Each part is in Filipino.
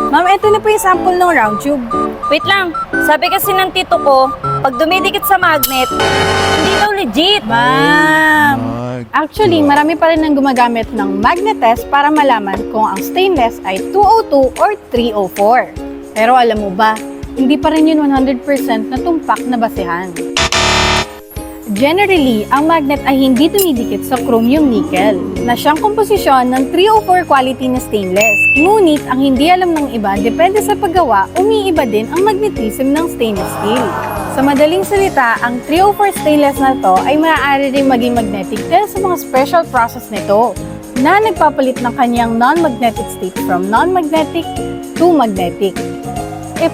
Ma'am, ito na po yung sample ng round tube. Wait lang, sabi kasi ng tito ko, pag dumidikit sa magnet, hindi daw legit. Ma'am! Actually, marami pa rin ang gumagamit ng magnet test para malaman kung ang stainless ay 202 or 304. Pero alam mo ba, hindi pa rin yun 100% na tumpak na basehan. Generally, ang magnet ay hindi dumidikit sa chromium nickel na siyang komposisyon ng 304 quality na stainless. Ngunit ang hindi alam ng iba, depende sa paggawa, umiiba din ang magnetism ng stainless steel. Sa madaling salita, ang 304 stainless na to ay maaari rin maging magnetic dahil sa mga special process nito na nagpapalit ng kanyang non-magnetic state from non-magnetic to magnetic.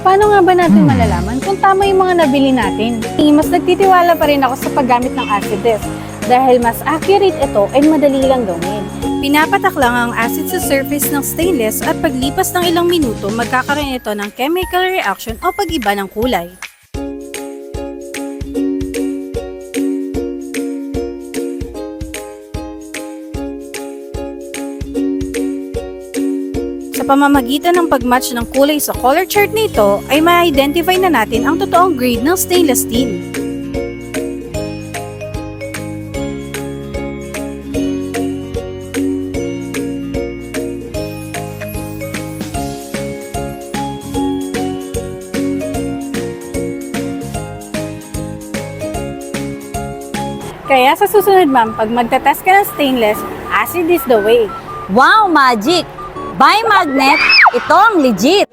Paano nga ba natin malalaman kung tama yung mga nabili natin? Mas nagtitiwala pa rin ako sa paggamit ng acid test dahil mas accurate ito and madali lang gawin. Pinapatak lang ang acid sa surface ng stainless at paglipas ng ilang minuto magkakaroon ito ng chemical reaction o pag-iba ng kulay. Sa pamamagitan ng pagmatch ng kulay sa color chart nito, ay ma-identify na natin ang totoong grade ng stainless steel. Kaya sa susunod ma'am, pag magta-test ka ng stainless, acid is the way. Wow, magic! Buy magnet, ito ang legit!